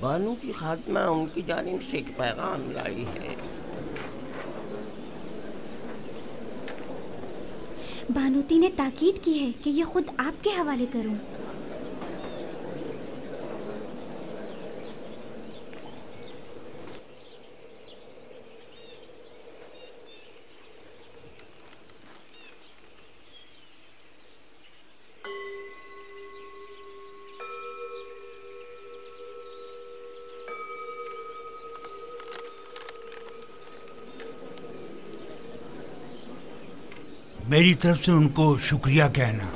بانو کی خاتمہ ان کی جانب سے ایک پیغام لائی ہے۔ بانوتی نے تاکید کی ہے کہ یہ خود آپ کے حوالے کروں۔ میری طرف سے ان کو شکریہ کہنا۔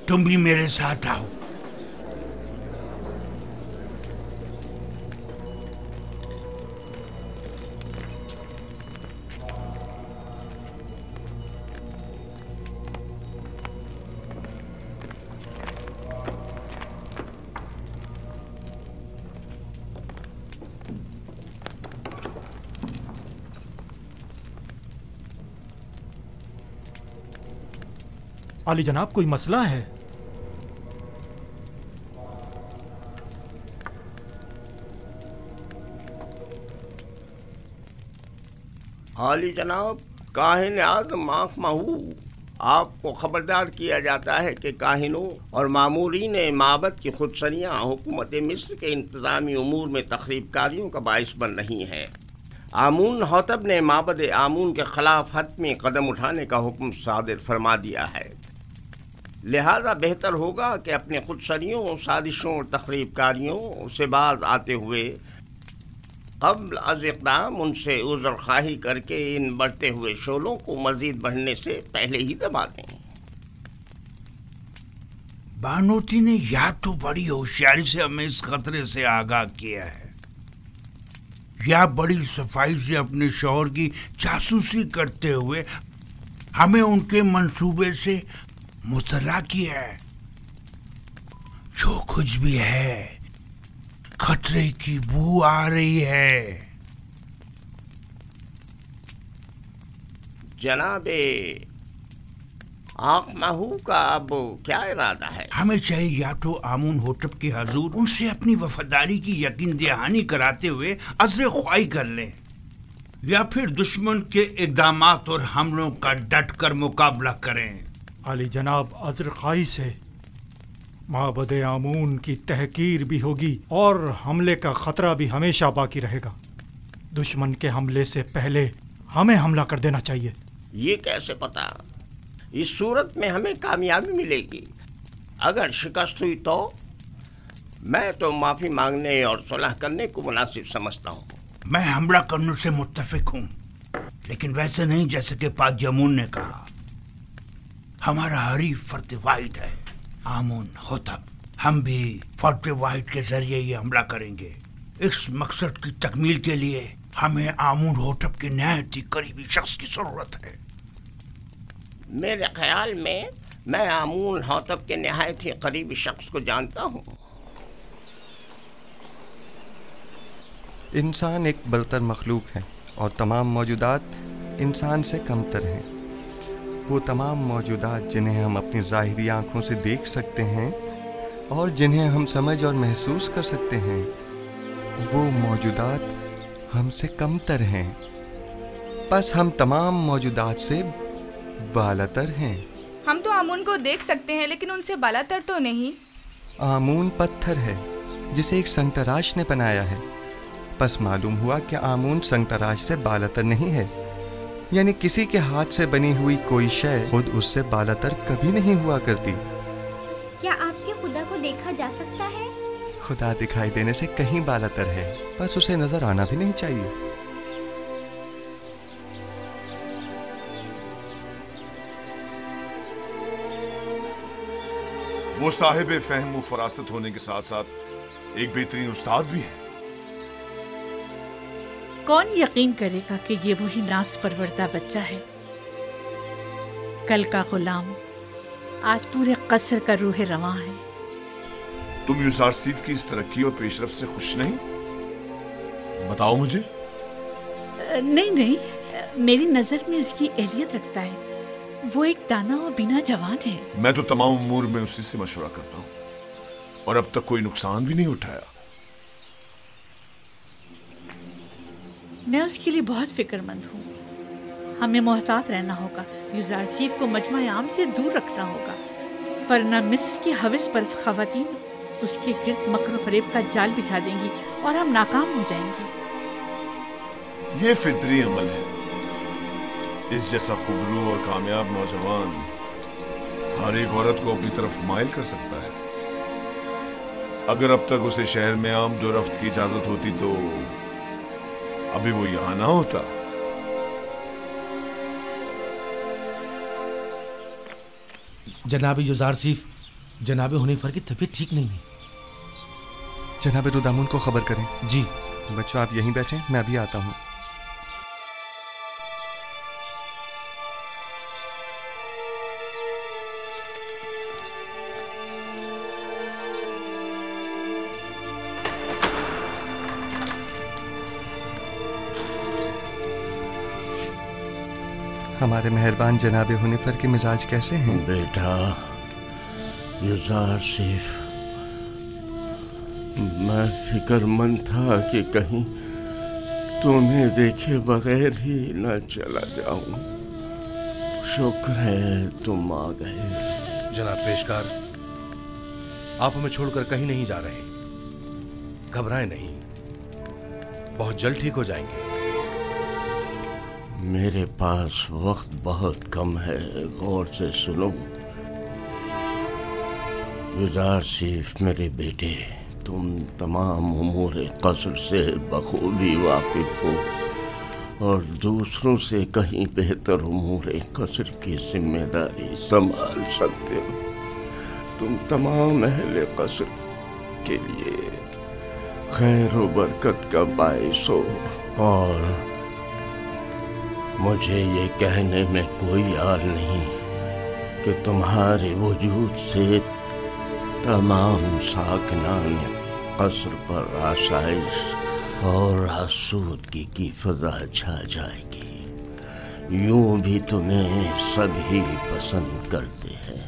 تم بھی میرے ساتھ آؤ۔ عالی جناب، کوئی مسئلہ ہے؟ عالی جناب، کاہن اعظم آنکھ مہو، آپ کو خبردار کیا جاتا ہے کہ کاہنوں اور مامورین معبد کی خودسریاں حکومت مصر کے انتظامی امور میں تخریب کاریوں کا باعث بن رہی ہیں۔ آمون حتب نے معبد آمون کے خلاف حتمی قدم اٹھانے کا حکم صادر فرما دیا ہے، لہذا بہتر ہوگا کہ اپنے خودسریوں، سازشوں اور تخریب کاریوں سے باز آتے ہوئے قبل از اقدام ان سے عذر خواہی کر کے ان بڑھتے ہوئے شعلوں کو مزید بڑھنے سے پہلے ہی دبا دیں۔ بانوتی نے یا تو بڑی ہوشیاری سے ہمیں اس خطرے سے آگاہ کیا ہے، یا بڑی صفائی سے اپنے شوہر کی جاسوسی کرتے ہوئے ہمیں ان کے منصوبے سے مطلع کیا ہے۔ جو کچھ بھی ہے، خطرے کی بو آ رہی ہے۔ جناب آنکھ مہو کا اب کیا ارادہ ہے؟ ہمیں چاہیے یا تو آمون حتب کے حضور ان سے اپنی وفاداری کی یقین دہانی کراتے ہوئے عذر خواہی کر لیں، یا پھر دشمن کے اقدامات اور حملوں کا ڈٹ کر مقابلہ کریں۔ عالی جناب، عذر خواہی سے معبد آمون کی تحقیر بھی ہوگی اور حملے کا خطرہ بھی ہمیشہ باقی رہے گا۔ دشمن کے حملے سے پہلے ہمیں حملہ کر دینا چاہیے۔ یہ کیسے پتا؟ اس صورت میں ہمیں کامیابی ملے گی۔ اگر شکست ہوئی تو میں تو معافی مانگنے اور صلح کرنے کو مناسب سمجھتا ہوں۔ میں حملہ کرنے سے متفق ہوں، لیکن ویسے نہیں جیسے کہ پادیمون نے کہا۔ ہمارا حریف فرد واحد ہے آمون حتب، ہم بھی فرد واحد کے ذریعے یہ حملہ کریں گے۔ اس مقصد کی تکمیل کے لیے ہمیں آمون حتب کے نہایت ہی قریبی شخص کی ضرورت ہے۔ میرے خیال میں آمون حتب کے نہایت ہی قریبی شخص کو جانتا ہوں۔ انسان ایک برتر مخلوق ہے اور تمام موجودات انسان سے کمتر ہیں۔ وہ تمام موجودات جنہیں ہم اپنی ظاہری آنکھوں سے دیکھ سکتے ہیں اور جنہیں ہم سمجھ اور محسوس کر سکتے ہیں، وہ موجودات ہم سے کمتر ہیں، بس ہم تمام موجودات سے بالاتر ہیں۔ ہم تو آمون کو دیکھ سکتے ہیں لیکن ان سے بالاتر تو نہیں۔ آمون پتھر ہے جسے ایک سنگ تراش نے بنایا ہے، بس معلوم ہوا کہ آمون سنگ تراش سے بالاتر نہیں ہے، یعنی کسی کے ہاتھ سے بنی ہوئی کوئی شے خود اس سے بالاتر کبھی نہیں ہوا کرتی۔ کیا آپ کے خدا کو دیکھا جا سکتا ہے؟ خدا دکھائی دینے سے کہیں بالاتر ہے، بس اسے نظر آنا بھی نہیں چاہیے۔ وہ صاحب فہم و فراست ہونے کے ساتھ ساتھ ایک بہترین استاد بھی ہے۔ कौन यकीन करेगा कि ये वही नास परवरदा बच्चा है? कल का गुलाम आज पूरे कसर का रूह रवां है। तुम यूजारसीफ की इस तरक्की और पेशरफ से खुश नहीं? बताओ मुझे। नहीं, मेरी नजर में उसकी एहलियत रखता है। वो एक दाना और बिना जवान है। मैं तो तमाम उमूर में उसी से मशवरा करता हूँ और अब तक कोई नुकसान भी नहीं उठाया। मैं उसके लिए बहुत फिक्रमंद हूँ। हमें मोहतात रहना होगा। यूजारसीफ को मजमा आम से दूर रखना होगा, वरना मिस्र की हविस परस खवातीन उसके गिर्द मकर फरेब का जाल बिछा देंगी और हम नाकाम हो जाएंगे। ये फितरी अमल है। इस जैसा खुबरू और कामयाब नौजवान हर एक औरत को अपनी तरफ माइल कर सकता है। अगर अब तक उसे शहर में आमद रफ्त की इजाजत होती तो अभी वो यहां ना होता। जनाब यूजारसीफ, जनाब हुनैफर की तबीयत ठीक नहीं है। जनाब रुदामुन को खबर करें। जी। बच्चों आप यहीं बैठें, मैं अभी आता हूँ। हमारे मेहरबान जनाब हुनैफर के मिजाज कैसे हैं? बेटा यूजारसीफ, मैं फिक्रमंद था कि कहीं तुम्हें देखे बगैर ही न चला जाऊं। शुक्र है तुम आ गए। जनाब पेशकार, आप हमें छोड़कर कहीं नहीं जा रहे। घबराएं नहीं, बहुत जल्द ठीक हो जाएंगे। मेरे पास वक्त बहुत कम है, गौर से सुनो। यूजारसीफ मेरे बेटे, तुम तमाम उमूर कसर से बखूबी वाकिफ हो और दूसरों से कहीं बेहतर उमूर कसर की जिम्मेदारी संभाल सकते हो। तुम तमाम अहले कसर के लिए खैर व बरकत का बाइस हो और मुझे ये कहने में कोई यार नहीं कि तुम्हारे वजूद से तमाम साकनान कसर पर आसाइश और आसूदगी की फिजा छा जाएगी। यूं भी तुम्हें सभी पसंद करते हैं।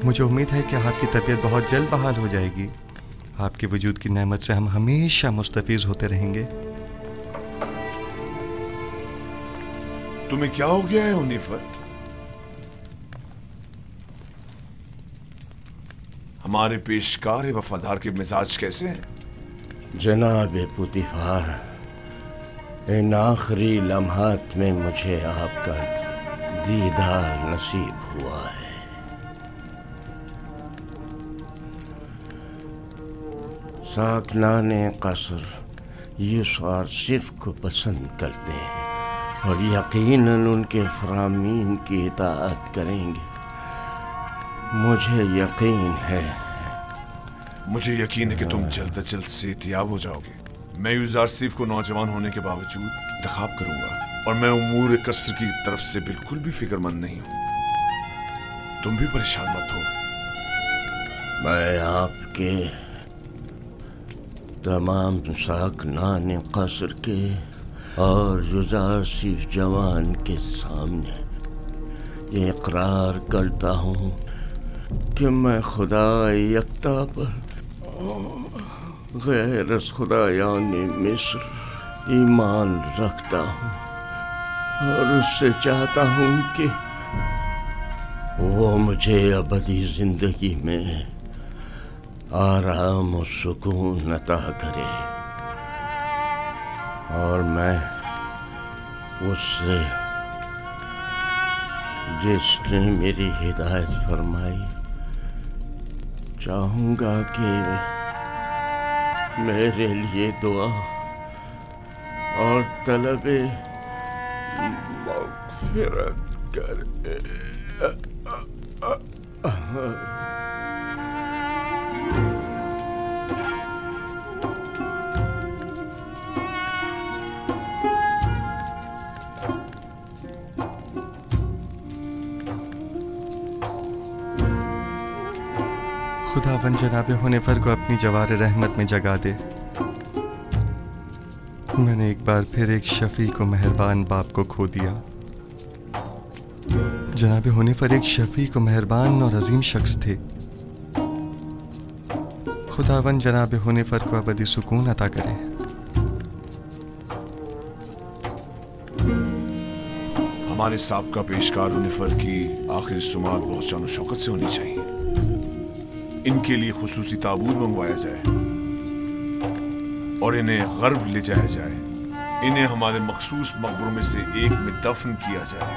मुझे उम्मीद है कि आपकी तबीयत बहुत जल्द बहाल हो जाएगी। आपके वजूद की नेमत से हम हमेशा मुस्तफीज होते रहेंगे। तुम्हें क्या हो गया है हुनैफर? हमारे पेशकार वफादार के मिजाज कैसे हैं? जनाब पुतिफार, इन आखिरी लम्हात में मुझे आपका दीदार नसीब हुआ है। साकनान कसर यूसुफ को पसंद करते हैं और यकीनन उनके फरामीन की इताअत करेंगे। मुझे यकीन है कि तुम जल्द अज जल्द सेहतियाब हो जाओगे। मैं यूजारसीफ को नौजवान होने के बावजूद इंतखाब करूंगा और मैं उमूर कसर की तरफ से बिल्कुल भी फिक्रमंद नहीं हूं। तुम भी परेशान मत हो। मैं आपके तमाम साकनान कसर के और यूजारसीफ जवान के सामने ये इकरार करता हूँ कि मैं खुदा यकता पर गैर खुदायानी मिस्र ईमान रखता हूँ और उससे चाहता हूँ कि वो मुझे अबदी जिंदगी में आराम और सुकून अता करे और मैं उससे जिसने मेरी हिदायत फरमाई चाहूँगा कि मेरे लिए दुआ और तलबे मग़फ़िरत करे। खुदावन जनाब हुनैफर को अपनी जवार रहमत में जगा दे। मैंने एक बार फिर एक शफीक व मेहरबान बाप को खो दिया। जनाब हुनैफर एक शफीक व मेहरबान और अजीम शख्स थे। खुदावन जनाब हुनैफर को अबदी सुकून अता करे। हमारे साबका पेशकार हुनैफर की आखिरी सुमात बहुत शान शौकत से होनी चाहिए। इनके लिए खुसूसी ताबूत मंगवाया जाए और इन्हें गर्ब ले जाया जाए। इन्हें हमारे मखसूस मकबरों में से एक में दफन किया जाए।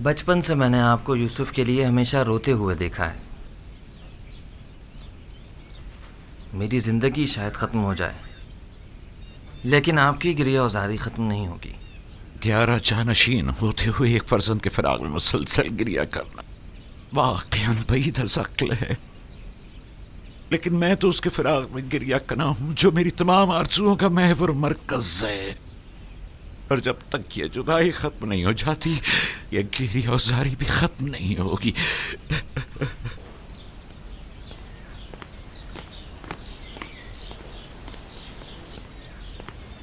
बचपन से मैंने आपको यूसुफ के लिए हमेशा रोते हुए देखा है। मेरी जिंदगी शायद ख़त्म हो जाए, लेकिन आपकी गिरियाज़ारी ख़त्म नहीं होगी। 11 जानशीन होते हुए एक फर्जंद के फिराक में मुसलसल गिरिया करना वाक़यान बईद अज़-अक़्ल है, लेकिन मैं तो उसके फिराक में गिरिया कना हूँ जो मेरी तमाम आरज़ुओं का महवर मरकज़ है। और जब तक ये जुदाई ख़त्म नहीं हो जाती, ये गिरियाज़ारी भी ख़त्म नहीं होगी।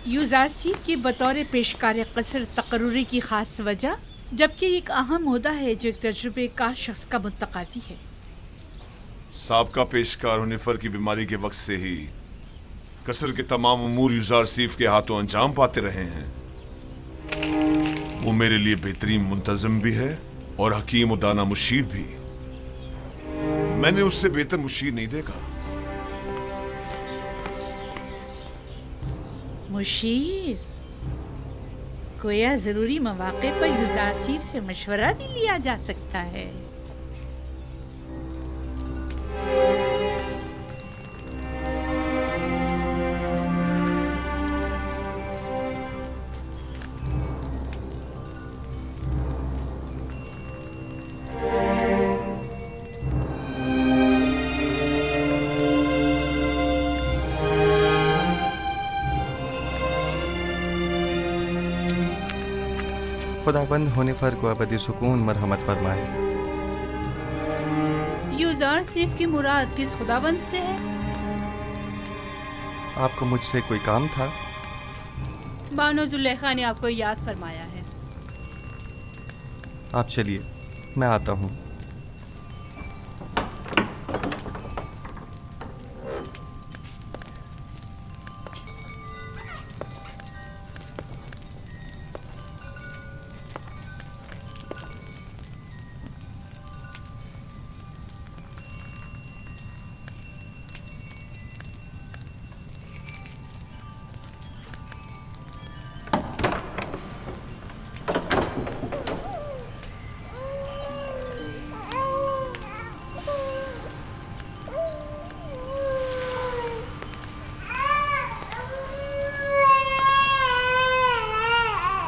यूज़ारसीफ की बतौर पेशकार क़स्र तकर्रुरी की ख़ास वजह, जबकि एक अहम ओहदा है जो एक तजुर्बेकार शख्स का मुतकाज़ी है। साबका पेशकार हुनैफर की बीमारी के वक्त से ही कसर के तमाम उमूर यूज़ारसीफ के हाथों अंजाम पाते रहे हैं। वो मेरे लिए बेहतरीन मुंतज़म भी है और हकीम और दाना मुशीर भी। मैंने उससे बेहतर मुशीर नहीं देखा। मुशीर, गोया ज़रूरी मौक़े पर यूज़ारसीफ से मशवरा भी लिया जा सकता है। खुदाबंद हुनैफर को अबदी सुकून मरहमत फरमाए। यूज़ारसीफ की मुराद किस खुदाबंद से है? आपको मुझसे कोई काम था? बानो ज़ुलेखा ने आपको याद फरमाया है। आप चलिए, मैं आता हूँ।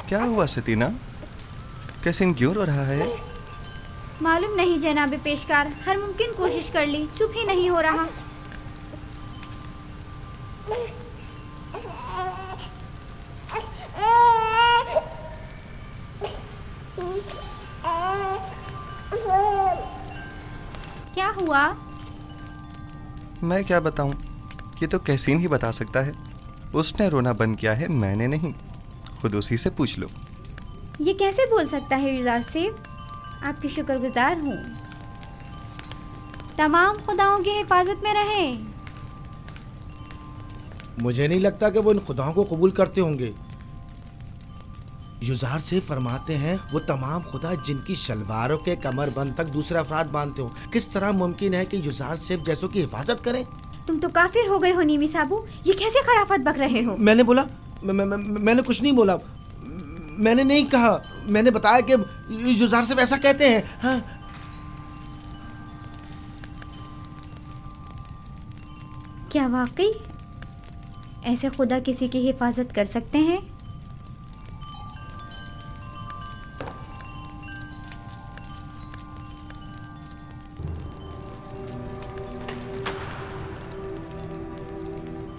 क्या हुआ सतीना? कैसिन क्यों रो रहा है? मालूम नहीं जनाब पेशकार, हर मुमकिन कोशिश कर ली, चुप ही नहीं हो रहा। क्या हुआ? मैं क्या बताऊं? ये तो कैसिन ही बता सकता है। उसने रोना बंद किया है, मैंने नहीं। खुद उसी से पूछ लो। ये कैसे बोल सकता है यूज़ारसीफ? आपकी शुक्रगुजार हूँ। तमाम खुदाओं की हिफाजत में रहे। मुझे नहीं लगता कि वो इन खुदाओं को कबूल करते होंगे। युजार से फरमाते हैं वो तमाम खुदा जिनकी शलवारों के कमरबंद तक दूसरे अफराद बांधते हो, किस तरह मुमकिन है कि युजार सिर्फ जैसों की हिफाजत करें? तुम तो काफिर हो गए हो नीमी साबू, ये कैसे खराफत बक रहे हो? मैंने बोला मैंने कुछ नहीं बोला, मैंने नहीं कहा, मैंने बताया कि युजार सिर्फ ऐसा कहते हैं। हाँ। क्या वाकई ऐसे खुदा किसी की हिफाजत कर सकते हैं?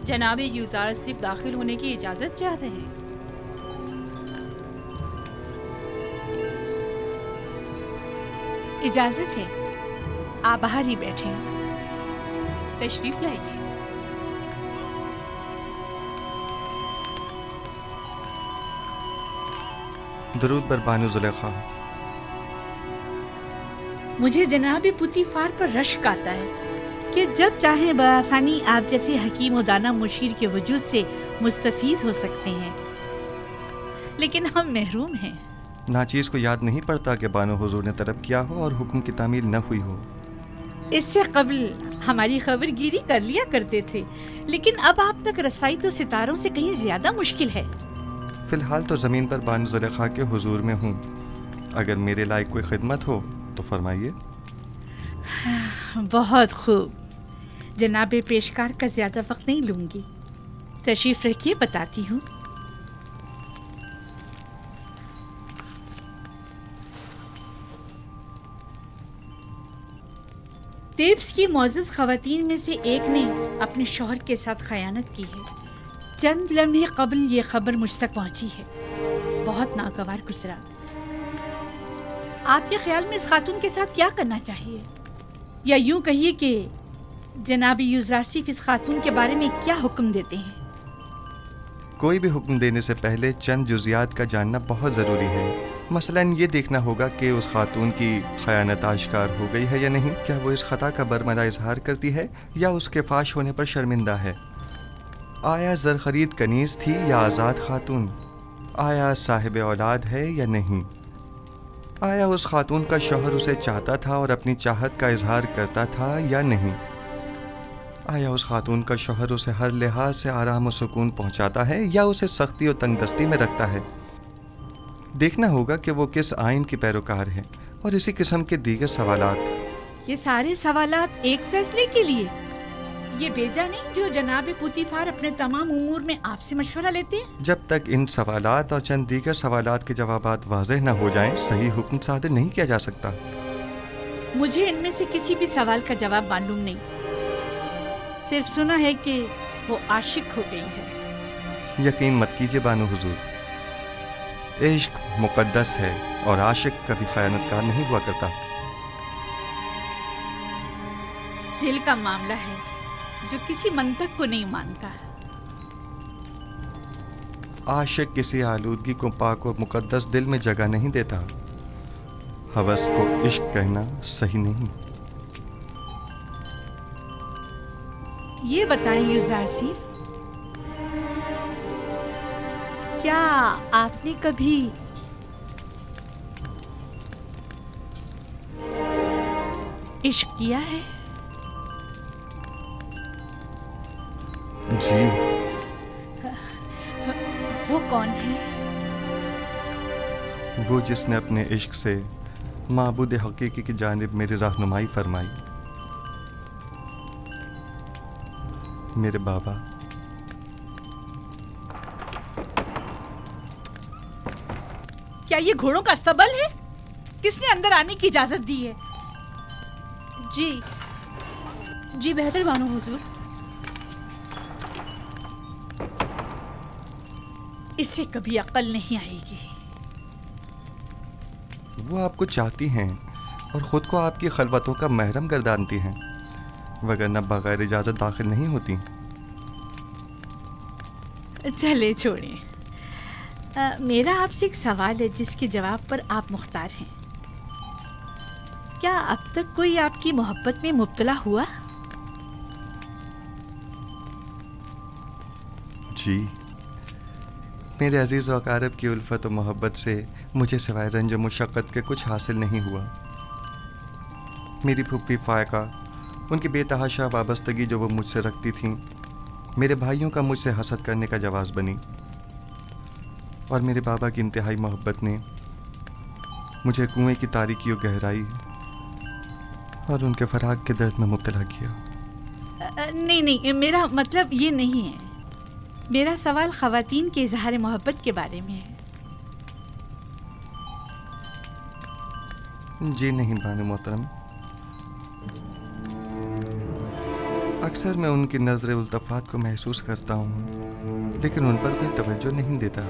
जनाब यूजार सिर्फ दाखिल होने की इजाजत चाहते हैं। इजाजत है, आप बाहर ही बैठे। तशरीफ लाइए। दरूद बर बानो जुलेखा। मुझे जनाब पुतीफार पर रश्क आता है कि जब चाहे बआसानी आप जैसे हकीम व दाना मुशीर के वजूद से मुस्तफीज हो सकते हैं, लेकिन हम महरूम हैं। नाचीज़ को याद नहीं पड़ता कि बानो हुजूर ने तलब किया हो और हुक्म की तामील न हुई हो। इससे कबल हमारी खबरगिरी कर लिया करते थे, लेकिन अब आप तक रसाई तो सितारों से कहीं ज्यादा मुश्किल है। फिलहाल तो ज़मीन पर बानो जुलेखा के हुजूर में हूँ। अगर मेरे लायक कोई खिदमत हो तो फरमाइए। बहुत खूब, जनाब पेशकार का ज्यादा वक्त नहीं लूंगी। तशरीफ रखिए, बताती हूँ। तेब्स की मोअज़्ज़ज़ ख़वातीन में से एक ने अपने शौहर के साथ खयानत की है। चंद लम्हे कबल ये खबर मुझ तक पहुंची है। बहुत नागवार गुजरा। आपके ख्याल में इस खातून के साथ क्या करना चाहिए, या यूं कहिए कि जनाब यूज़ारसिफ इस खातून के बारे में क्या हुक्म देते हैं? कोई भी हुक्म देने से पहले चंद जुज़ियात का जानना बहुत ज़रूरी है। मसलन ये देखना होगा कि उस खातून की खयानत आश्कार हो गई है या नहीं, क्या वो इस खता का बरमदा इजहार करती है या उसके फाश होने पर शर्मिंदा है, आया ज़र खरीद कनीज़ थी या आज़ाद खातून, आया साहिब औलाद है या नहीं, आया उस खातून का शौहर उसे चाहता था और अपनी चाहत का इजहार करता था या नहीं, आया उस खातून का शौहर उसे हर लिहाज से आराम और सुकून पहुंचाता है या उसे सख्ती और तंगदस्ती में रखता है। देखना होगा कि वो किस आइन की पैरोकार है और इसी किस्म के दीगर सवालात। ये सारे सवालात एक फैसले के लिए, ये बेजा नहीं जो जनाब पुतीफार अपने तमाम उमूर में आपसे मशवरा लेते हैं। जब तक इन सवालात और चंद दीगर सवालात के जवाबात वाज़ेह न हो जाएं, सही हुक्म सादर नहीं किया जा सकता। मुझे इनमें से किसी भी सवाल का जवाब मालूम नहीं, सिर्फ सुना है कि वो आशिक हो गई है। यकीन मत कीजिए बानो हुजूर, इश्क मुकद्दस है और आशिक कभी खयानतकार नहीं हुआ करता। दिल का मामला है जो किसी मंतक को नहीं मानता। आशिक किसी आलूदगी को पाक और मुकद्दस दिल में जगह नहीं देता। हवस को इश्क कहना सही नहीं। ये बताएं यूज़ारसिफ, क्या आपने कभी इश्क किया है? जी। वो कौन है? वो जिसने अपने इश्क से माबूद हकीकी की जानिब मेरी रहनुमाई फरमाई। मेरे बाबा। क्या ये घोड़ों का अस्तबल है? किसने अंदर आने की इजाजत दी है? जी बेहतर बानो हुजूर। इसे कभी अक्ल नहीं आएगी। वो आपको चाहती हैं और ख़ुद को आपकी खलवतों का महरम गर्दानती हैं, वगरना बगैर इजाज़त दाखिल नहीं होती। चले छोड़ें। मेरा आपसे एक सवाल है जिसके जवाब पर आप मुख्तार हैं। क्या अब तक कोई आपकी मोहब्बत में मुब्तला हुआ? जी, मेरे अजीज़ व अकारब की उल्फत और मोहब्बत से मुझे सिवाय रंज और मुशक्क़त के कुछ हासिल नहीं हुआ। मेरी फूफी फायका, उनकी बेतहाशा वाबस्तगी जो वो मुझसे रखती थीं, मेरे भाइयों का मुझसे हसद करने का जवाज़ बनी, और मेरे बाबा की इंतहाई मोहब्बत ने मुझे कुएं की तारीकी और गहराई और उनके फराग के दर्द में मुब्तला किया। नहीं, मेरा मतलब ये नहीं है। मेरा सवाल ख़वातीन के इज़हार मोहब्बत के बारे में है। जी नहीं बानो मोहतरम, अक्सर मैं उनकी नज़र उल्तफ़ात को महसूस करता हूँ, लेकिन उन पर कोई तवज्जो नहीं देता।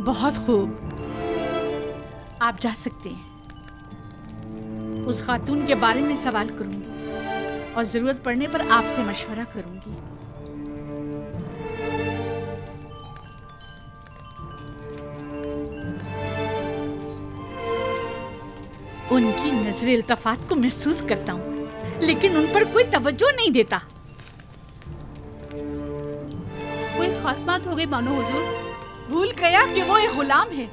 बहुत खूब, आप जा सकते हैं। उस खातून के बारे में सवाल करूंगी और ज़रूरत पड़ने पर आपसे मशवरा करूंगी। उनकी नजर इल्तफात को महसूस करता हूँ, लेकिन उन पर कोई तवज्जो नहीं देता। कोई खास बात हो गई बानो हुजूर? भूल गया कि वो एक गुलाम है।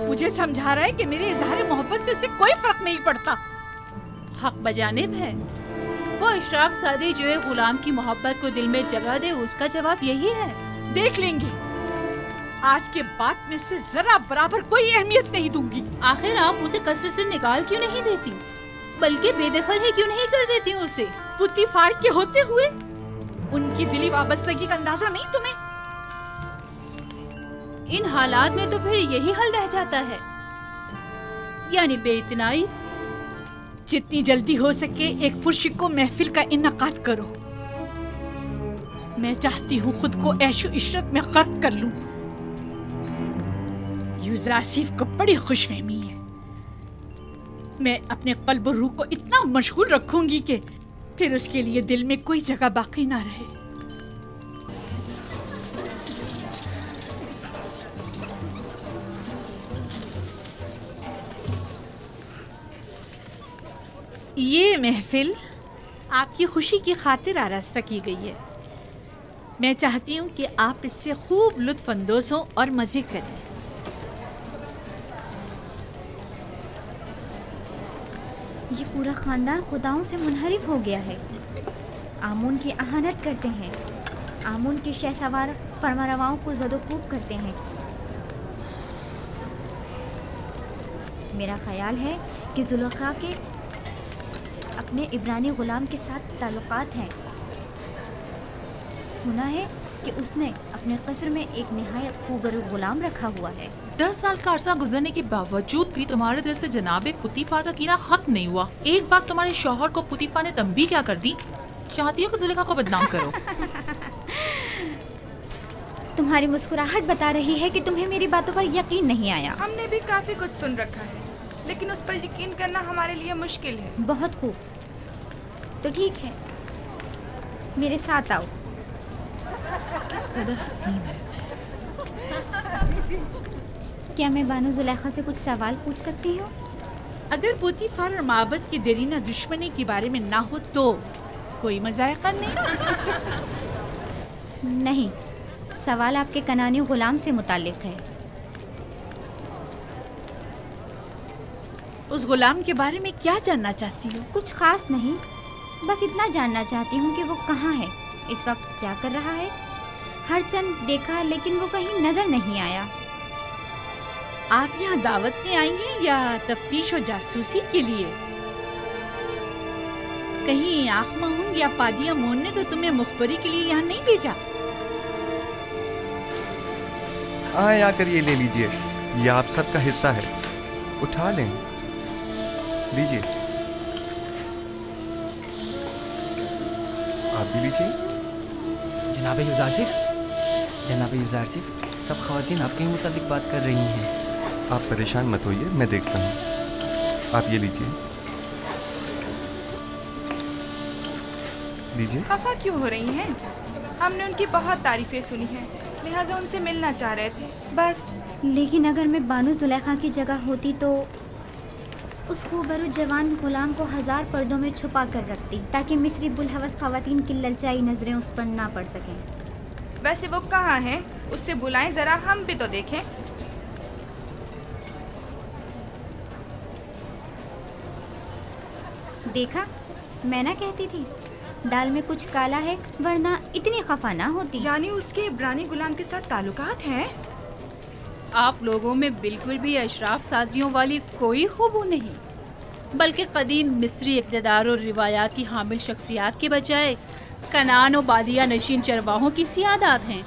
मुझे समझा रहा है कि मेरे इज़हार मोहब्बत से उसे कोई फर्क नहीं पड़ता। हक बजानिब है। वो अशराफ सादी जो है गुलाम की मोहब्बत को दिल में जगह दे, उसका जवाब यही है। देख लेंगे। आज के बाद में उसे जरा बराबर कोई अहमियत नहीं दूंगी। आखिर आप उसे कसरत से निकाल क्यों नहीं देती, बल्कि बेदखल ही क्यों नहीं कर देती उसे? पुतीफार के होते हुए उनकी दिली वाबस्तगी का अंदाजा नहीं तुम्हें? इन हालात में तो फिर यही हल रह जाता है, यानी बेइतनाई। जितनी जल्दी हो सके एक पुरशिको महफिल का इन्नकाद करो। मैं चाहती हूँ खुद को ऐशो इशरत में गर्क कर लूं। यूज़र आसिफ को बड़ी खुशफहमी है। मैं अपने क़ल्ब और रूह को इतना मशगूल रखूंगी कि फिर उसके लिए दिल में कोई जगह बाकी ना रहे। ये महफिल आपकी खुशी की खातिर आरास्ता की गई है। मैं चाहती हूँ कि आप इससे खूब लुत्फ़ अंदोज़ हों और मज़े करें। ये पूरा खानदान खुदाओं से मुनहरिफ हो गया है। आमून की अहानत करते हैं, आमून के शहसवार फरमारवाओं को ज़दोकूब करते हैं। मेरा ख्याल है कि जुलेखा के अपने इब्रानी गुलाम के साथ ताल्लुकात हैं। सुना है कि उसने अपने कस्र में एक निहायत खूबरू गुलाम रखा हुआ है। 10 साल का अरसा गुजरने के बावजूद भी तुम्हारे दिल से जनाबे पुतीफार का कीना खत्म नहीं हुआ। एक बार तुम्हारे शौहर को पुतीफार ने तंबीह क्या कर दी? चाहती हो कि जुलेखा को बदनाम करो? तुम्हारी मुस्कुराहट बता रही है कि तुम्हें मेरी बातों पर यकीन नहीं आया। हमने भी काफी कुछ सुन रखा है, लेकिन उस पर यकीन करना हमारे लिए मुश्किल है। बहुत खूब, तो ठीक है, मेरे साथ आओ। किस कदर हसीन है। क्या मैं बानो जुलेखा से कुछ सवाल पूछ सकती हूँ? अगर पुतीफार और माबद की देरीना दुश्मनी के बारे में ना हो तो कोई मज़ायक़ा नहीं। नहीं, सवाल आपके कनानी गुलाम से मुताल्लिक है। उस गुलाम के बारे में क्या जानना चाहती हो? कुछ खास नहीं, बस इतना जानना चाहती हूँ कि वो कहाँ है, इस वक्त क्या कर रहा है। हर चंद देखा लेकिन वो कहीं नजर नहीं आया। आप यहाँ दावत में आई हैं या तफ्तीश और जासूसी के लिए? कहीं आँख महूंग या पादिया मोन ने तो तुम्हें मुखबरी के लिए यहाँ नहीं भेजा? आए आकर ये ले लीजिए, ये आप सबका हिस्सा है, उठा लें, लीजिए। आप भी लीजिए। जनाब यूज़ारसिफ, जनाब यूज़ारसिफ, सब ख़वातीन आपके ही मुताबिक बात कर रही हैं। आप परेशान मत होइए, मैं देखता हूँ। आप ये लीजिए, लीजिए। खफा क्यों हो रही हैं? हमने उनकी बहुत तारीफें सुनी हैं। लिहाजा उनसे मिलना चाह रहे थे, बस। लेकिन अगर मैं बानो जुलेखा की जगह होती तो उस खूबरू जवान गुलाम को 1000 पर्दों में छुपा कर रखती, ताकि मिस्री बुलहवस खवातीन की ललचाई नजरें उस पर ना पड़ सकें। वैसे वो कहाँ है? उससे बुलाएं जरा, हम भी तो देखें। देखा, मैं ना कहती थी दाल में कुछ काला है, वरना इतनी खफा ना होती। यानी उसके इब्रानी गुलाम के साथ ताल्लुकात हैं? आप लोगों में बिल्कुल भी अशराफ सादियों वाली कोई खूबू नहीं, बल्कि कदीम मिस्री इक़्तिदार और रिवायात की हामिल शख्सियात के बजाय कनान और बादिया नशीन चरवाहों की सियादात हैं।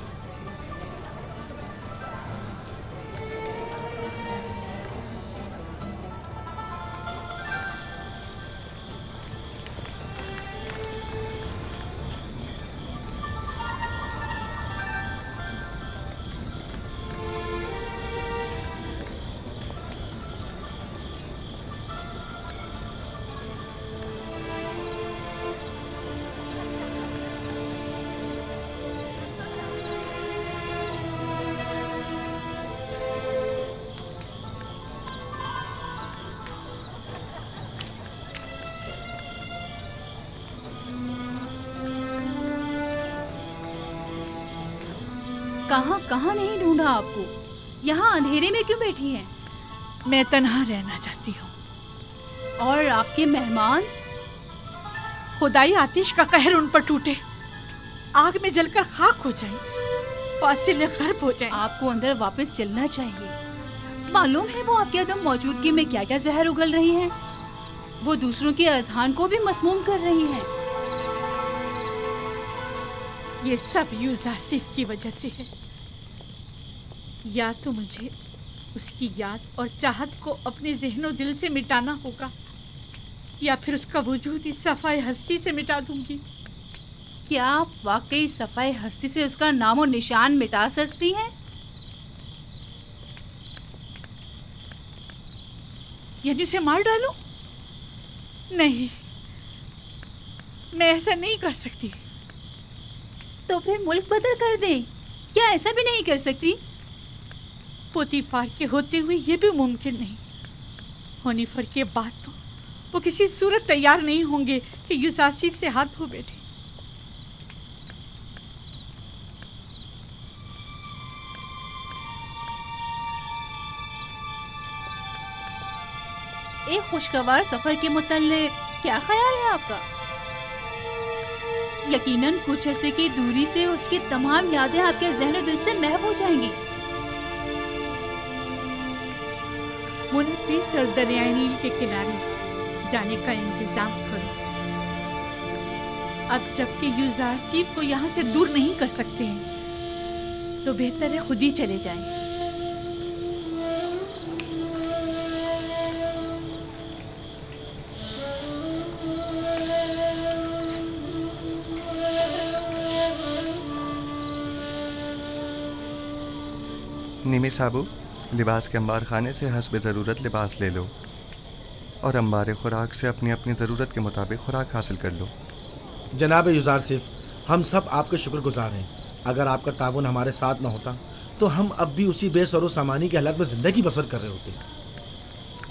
कहाँ कहाँ नहीं ढूंढा आपको, यहाँ अंधेरे में क्यों बैठी हैं? मैं तन्हा रहना चाहती हूँ। और आपके मेहमान? खुदाई आतिश का कहर उन पर टूटे, आग में जलकर खाक हो जाए, फासिल गर्ब हो जाए। आपको अंदर वापस चलना चाहिए। मालूम है वो आपकी अदम मौजूदगी में क्या क्या जहर उगल रही हैं। वो दूसरों के अज़हान को भी मसमूम कर रही हैं। ये सब यूज़ासिफ की वजह से है। या तो मुझे उसकी याद और चाहत को अपने ज़हनो दिल से मिटाना होगा, या फिर उसका वजूद इस सफ़ाए हस्ती से मिटा दूंगी। क्या आप वाकई सफ़ाए हस्ती से उसका नाम और निशान मिटा सकती हैं? यानी उसे मार डालूं? नहीं, मैं ऐसा नहीं कर सकती। तो फिर मुल्क बदल कर दें। क्या ऐसा भी नहीं कर सकती? पोतीफार के होते हुए ये भी मुमकिन नहीं। होनीफर के बाद तो वो किसी सूरत तैयार नहीं होंगे कि यूज़ासिफ से हाथ धो बैठे। एक खुशगवार सफर के मुताल्लिक क्या ख्याल है आपका? यकीनन कुछ अरसे की दूरी से उसकी तमाम यादें आपके ज़हन दिल से महव हो जाएंगी। मुनफिस और दरियाए नील के किनारे जाने का इंतजाम करो। अब जबकि यूज़ासिफ को यहाँ से दूर नहीं कर सकते हैं, तो बेहतर है खुद ही चले जाएं। निमी साबू, लिबास के अंबार खाने से हस्ब ज़रूरत लिबास ले लो और अंबार खुराक से अपनी अपनी ज़रूरत के मुताबिक खुराक हासिल कर लो। जनाब यूज़ासिफ, हम सब आपके शुक्रगुजार हैं। अगर आपका ताउन हमारे साथ न होता तो हम अब भी उसी बेसरो सामानी के हालात में ज़िंदगी बसर कर रहे होते।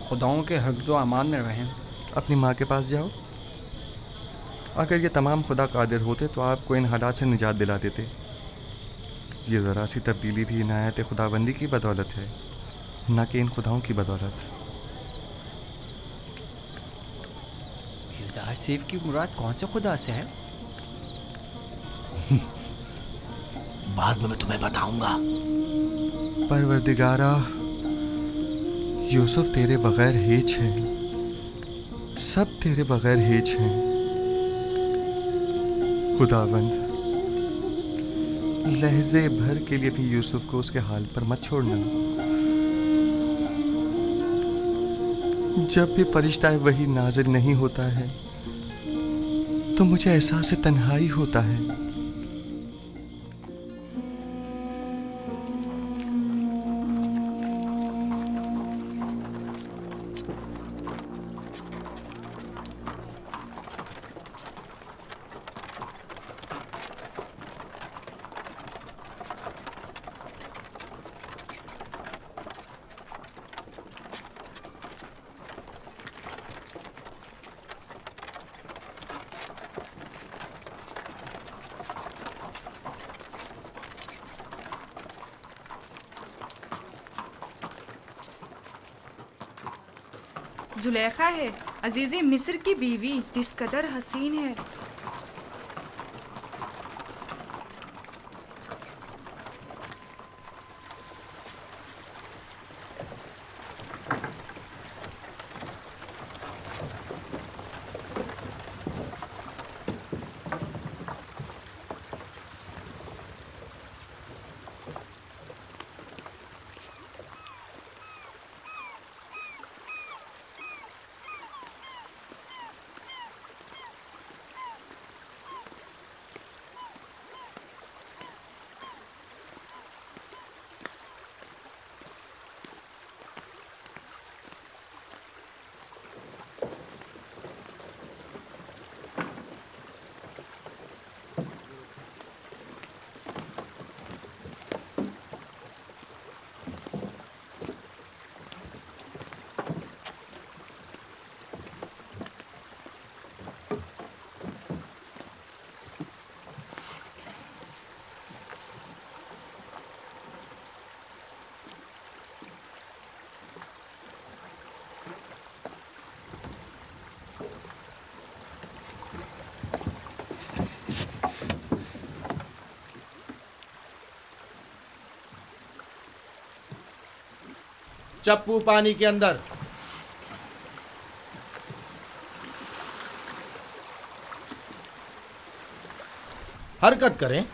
खुदाओं के हक जो अमान में रहें। अपनी माँ के पास जाओ। अगर ये तमाम खुदा कादिर होते तो आपको इन हालात से निजात दिला देते। ये ज़रा सी तब्दीली भी इनायत खुदाबंदी की बदौलत है, न कि इन खुदाओं की बदौलत। यूज़ासिफ की मुराद कौन से खुदा से है? बाद में मैं तुम्हें बताऊंगा। परवरदिगारा, यूसुफ तेरे बगैर हिच है, सब तेरे बगैर हिच हैं। खुदाबंद, लहजे भर के लिए भी यूसुफ को उसके हाल पर मत छोड़ना। जब भी फरिश्ता वही नाज़िल नहीं होता है तो मुझे एहसास तन्हाई होता है। जुलेखा है, अजीज़े मिस्र की बीवी, किस कदर हसीन है। चप्पू पानी के अंदर। हरकत करें।